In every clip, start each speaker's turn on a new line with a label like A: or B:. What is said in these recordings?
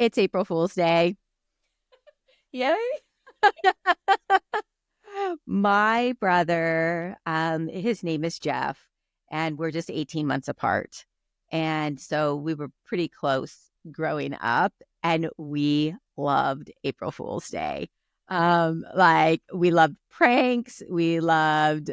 A: It's April Fool's Day.
B: Yay.
A: My brother, his name is Jeff, and we're just 18 months apart. And so we were pretty close growing up, and we loved April Fool's Day. Like we loved pranks. We loved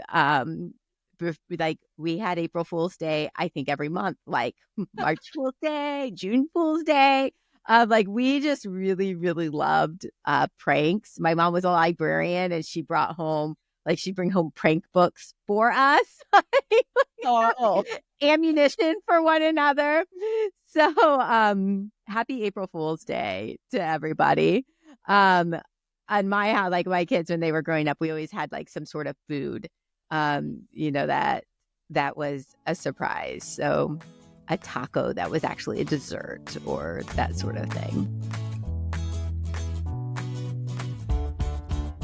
A: like we had April Fool's Day, I think every month, like March Fool's Day, June Fool's Day. Like we just really, really loved pranks. My mom was a librarian and she brought home, like she'd bring home prank books for us,
B: Oh,
A: ammunition for one another. So happy April Fool's Day to everybody. On my house, like my kids, when they were growing up, we always had like some sort of food, that was a surprise. So a taco that was actually a dessert or that sort of thing.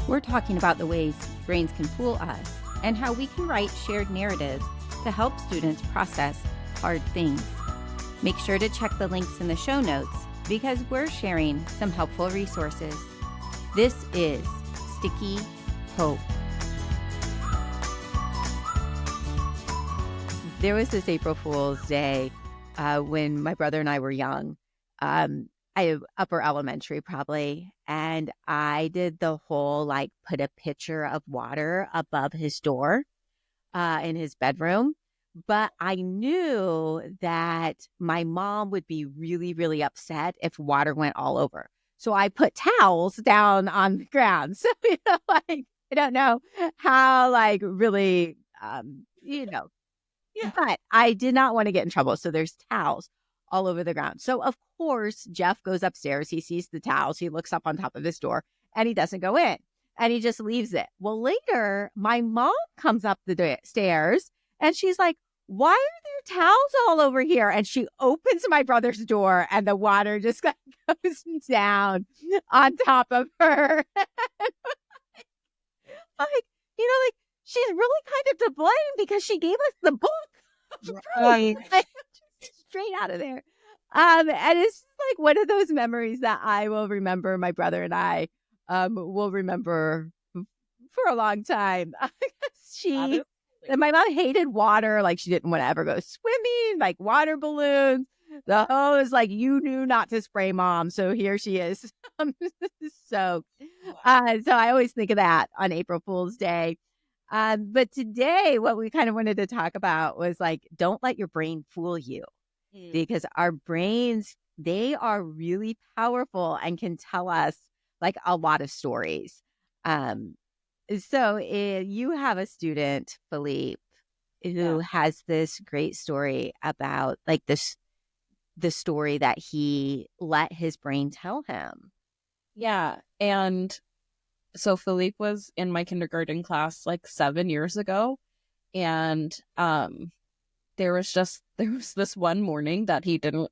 C: We're talking about the ways brains can fool us and how we can write shared narratives to help students process hard things. Make sure to check the links in the show notes because we're sharing some helpful resources. This is Sticky Hope.
A: There was this April Fool's Day when my brother and I were young, upper elementary probably, and I did the whole like put a pitcher of water above his door in his bedroom. But I knew that my mom would be really, really upset if water went all over. So I put towels down on the ground. So, like, I don't know how, like, really,
B: yeah.
A: but I did not want to get in trouble. So there's towels all over the ground. So, of course, Jeff goes upstairs. He sees the towels. He looks up on top of his door and he doesn't go in and he just leaves it. Well, later, my mom comes up the stairs and she's like, why are there towels all over here? And she opens my brother's door and the water just goes down on top of her. Like, she's really kind of to blame because she gave us the book.
B: Right.
A: Straight out of there. And it's like one of those memories that I will remember. My brother and I will remember for a long time. My mom hated water. Like she didn't want to ever go swimming, like water balloons. The hose, like you knew not to spray mom. So here she is. So I always think of that on April Fool's Day. But today, what we kind of wanted to talk about was like, don't let your brain fool you because our brains, they are really powerful and can tell us like a lot of stories. So you have a student, Philippe, who has this great story about like the story that he let his brain tell him.
B: Yeah. And so Philippe was in my kindergarten class like 7 years ago. And there was this one morning that he didn't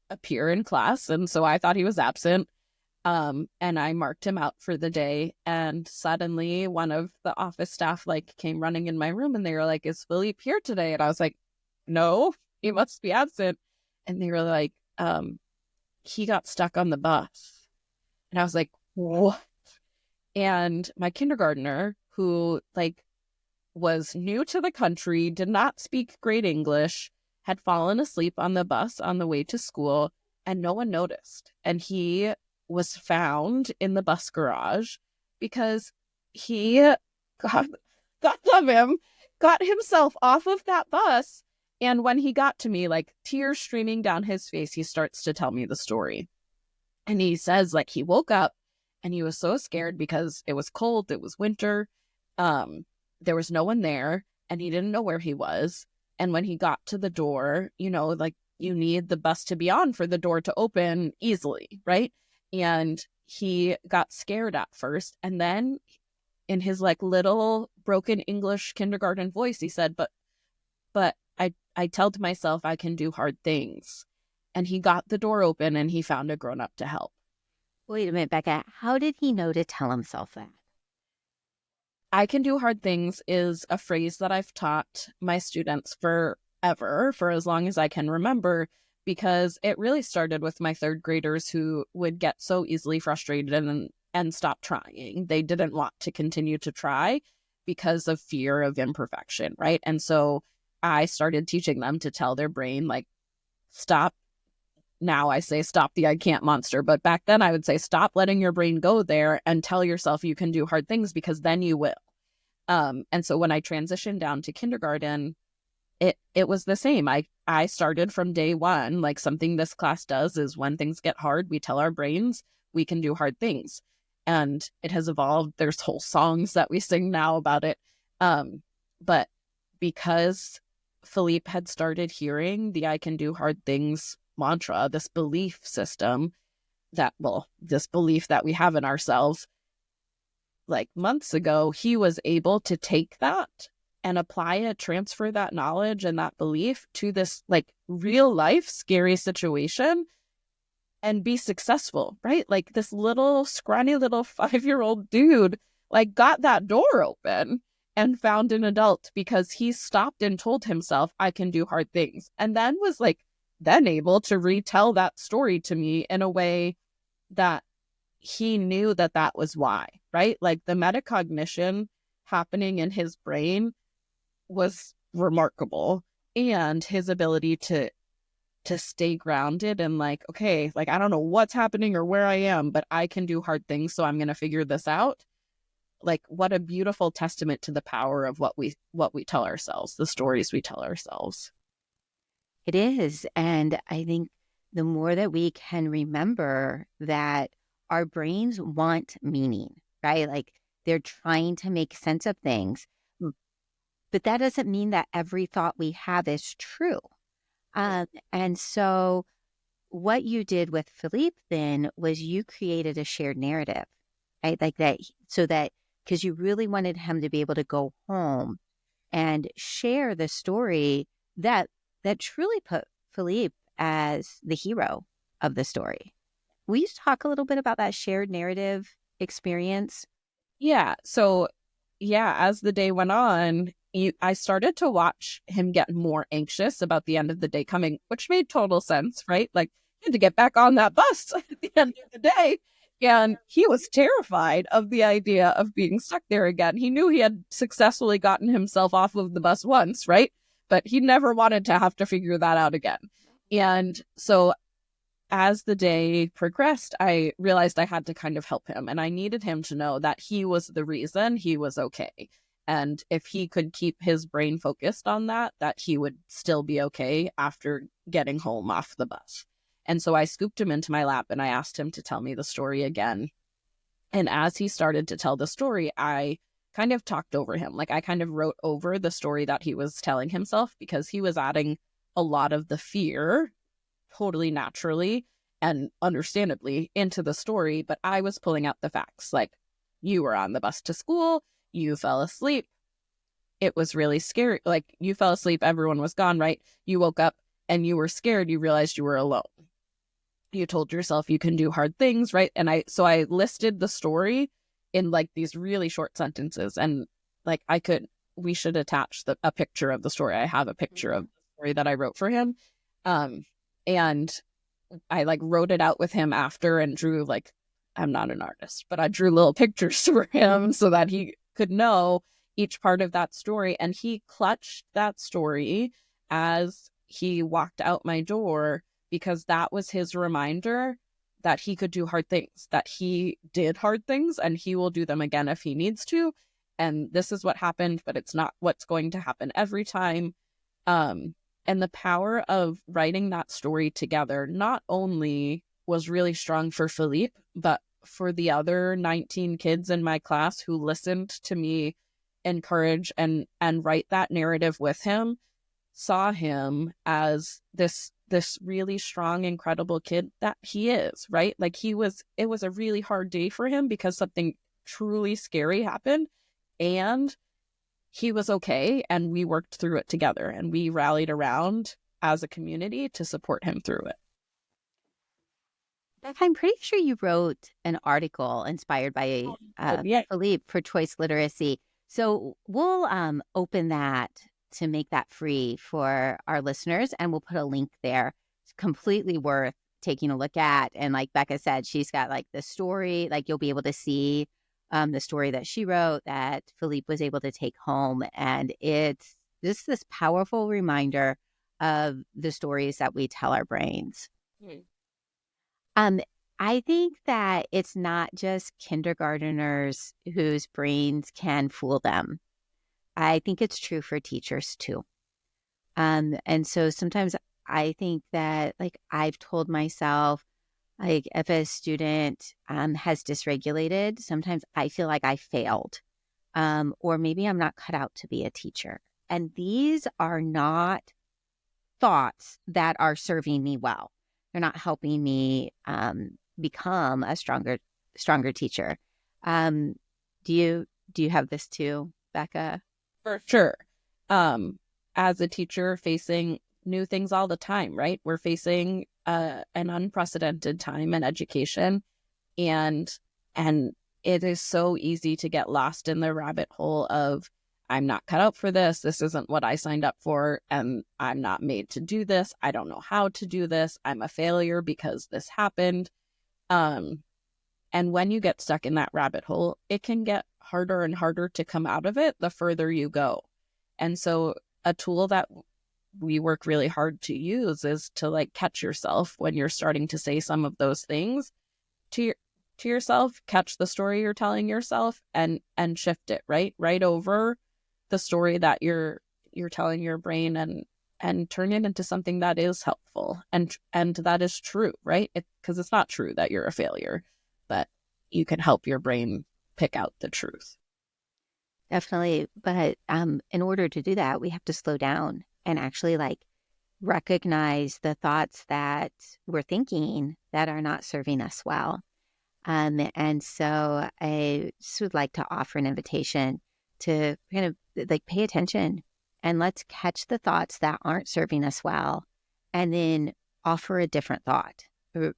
B: appear in class. And so I thought he was absent. And I marked him out for the day. And suddenly one of the office staff like came running in my room and they were like, is Philippe here today? And I was like, no, he must be absent. And they were like, he got stuck on the bus. And I was like, what? And my kindergartner, who like was new to the country, did not speak great English, had fallen asleep on the bus on the way to school, and no one noticed. And he was found in the bus garage because he got himself off of that bus. And when he got to me, like tears streaming down his face, he starts to tell me the story. And he says like he woke up and he was so scared because it was cold, it was winter, there was no one there, and he didn't know where he was. And when he got to the door, like you need the bus to be on for the door to open easily, right? And he got scared at first. And then in his like little broken English kindergarten voice, he said, but I tell to myself I can do hard things. And he got the door open and he found a grown-up to help.
A: Wait a minute, Becca. How did he know to tell himself that?
B: I can do hard things is a phrase that I've taught my students forever, for as long as I can remember, because it really started with my third graders who would get so easily frustrated and stop trying. They didn't want to continue to try because of fear of imperfection, right? And so I started teaching them to tell their brain, like, stop. Now I say stop the I can't monster, but back then I would say stop letting your brain go there and tell yourself you can do hard things, because then you will. And so when I transitioned down to kindergarten, it was the same. I started from day one, like, something this class does is when things get hard, we tell our brains we can do hard things. And it has evolved. There's whole songs that we sing now about it. But because Philippe had started hearing the I can do hard things mantra, this belief system this belief that we have in ourselves, like months ago, he was able to take that and apply it, transfer that knowledge and that belief to this like real life scary situation and be successful, right? Like this little scrawny little 5-year-old dude like got that door open and found an adult because he stopped and told himself, I can do hard things. And then was like, then able to retell that story to me in a way that he knew that that was why, right? Like the metacognition happening in his brain was remarkable, and his ability to stay grounded and like, okay, like I don't know what's happening or where I am, but I can do hard things, so I'm going to figure this out. Like, what a beautiful testament to the power of what we tell ourselves, the stories we tell ourselves.
C: It is. And I think the more that we can remember that our brains want meaning, right? Like they're trying to make sense of things. But that doesn't mean that every thought we have is true. And so what you did with Philippe then was you created a shared narrative, right? Like that, so that, because you really wanted him to be able to go home and share the story that truly put Philippe as the hero of the story. Will you talk a little bit about that shared narrative experience?
B: Yeah. So, yeah, as the day went on, I started to watch him get more anxious about the end of the day coming, which made total sense, right? Like, he had to get back on that bus at the end of the day. And he was terrified of the idea of being stuck there again. He knew he had successfully gotten himself off of the bus once, right? But he never wanted to have to figure that out again. And so as the day progressed, I realized I had to kind of help him, and I needed him to know that he was the reason he was okay. And if he could keep his brain focused on that he would still be okay after getting home off the bus. And so I scooped him into my lap and I asked him to tell me the story again. And as he started to tell the story, I kind of talked over him. Like I kind of wrote over the story that he was telling himself, because he was adding a lot of the fear totally naturally and understandably into the story, but I was pulling out the facts. Like, you were on the bus to school, you fell asleep, it was really scary. Like, you fell asleep, everyone was gone, right? You woke up and you were scared, you realized you were alone. You told yourself you can do hard things, right? And I listed the story in like these really short sentences, and like we should attach a picture of the story. I have a picture of the story that I wrote for him. And I like wrote it out with him after and drew, like, I'm not an artist, but I drew little pictures for him so that he could know each part of that story. And he clutched that story as he walked out my door, because that was his reminder that he could do hard things, that he did hard things and he will do them again if he needs to. And this is what happened, but it's not what's going to happen every time. And the power of writing that story together not only was really strong for Philippe, but for the other 19 kids in my class who listened to me encourage and write that narrative with him, saw him as this really strong, incredible kid that he is, right? Like it was a really hard day for him because something truly scary happened, and he was okay, and we worked through it together, and we rallied around as a community to support him through it.
C: Becca, I'm pretty sure you wrote an article inspired by Philippe for choice literacy. So we'll open that to make that free for our listeners, and we'll put a link there completely worth taking a look at. And like Becca said, she's got like the story, like you'll be able to see the story that she wrote that Philippe was able to take home. And it's just this powerful reminder of the stories that we tell our brains. I think that it's not just kindergarteners whose brains can fool them. I think it's true for teachers too. And so sometimes I think that like I've told myself, like if a student has dysregulated, sometimes I feel like I failed, or maybe I'm not cut out to be a teacher. And these are not thoughts that are serving me well. They're not helping me become a stronger teacher. Do you have this too, Becca?
B: For sure. As a teacher facing new things all the time, right? We're facing an unprecedented time in education, and it is so easy to get lost in the rabbit hole of I'm not cut out for this. This isn't what I signed up for, and I'm not made to do this. I don't know how to do this. I'm a failure because this happened. And when you get stuck in that rabbit hole, it can get harder and harder to come out of it the further you go. And so a tool that we work really hard to use is to like catch yourself when you're starting to say some of those things to yourself, catch the story you're telling yourself and shift it right over the story that you're telling your brain and turn it into something that is helpful and that is true, right? Because it's not true that you're a failure, but you can help your brain pick out the truth.
C: Definitely. But in order to do that, we have to slow down and actually like recognize the thoughts that we're thinking that are not serving us well. And so I just would like to offer an invitation to kind of like pay attention and let's catch the thoughts that aren't serving us well and then offer a different thought,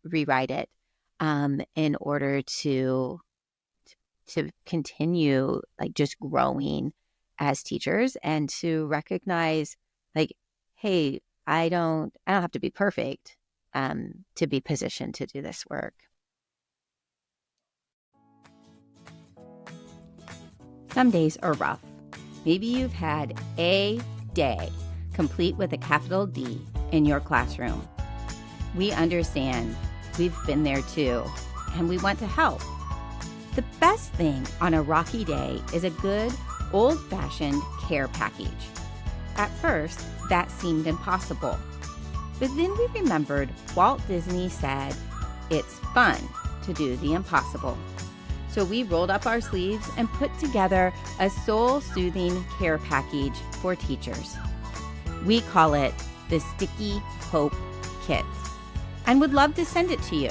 C: rewrite it in order to continue like just growing as teachers and to recognize like, hey, I don't have to be perfect to be positioned to do this work. Some days are rough. Maybe you've had a day, complete with a capital D, in your classroom. We understand. We've been there too, and we want to help. The best thing on a rocky day is a good, old-fashioned care package. At first, that seemed impossible. But then we remembered Walt Disney said, "It's fun to do the impossible." So we rolled up our sleeves and put together a soul-soothing care package for teachers. We call it the Sticky Hope Kit and would love to send it to you.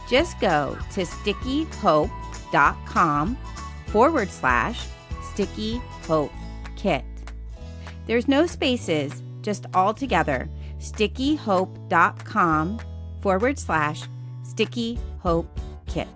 C: Just go to stickyhope.com/Sticky Hope Kit. There's no spaces, just all together. stickyhope.com/Sticky Hope Kit.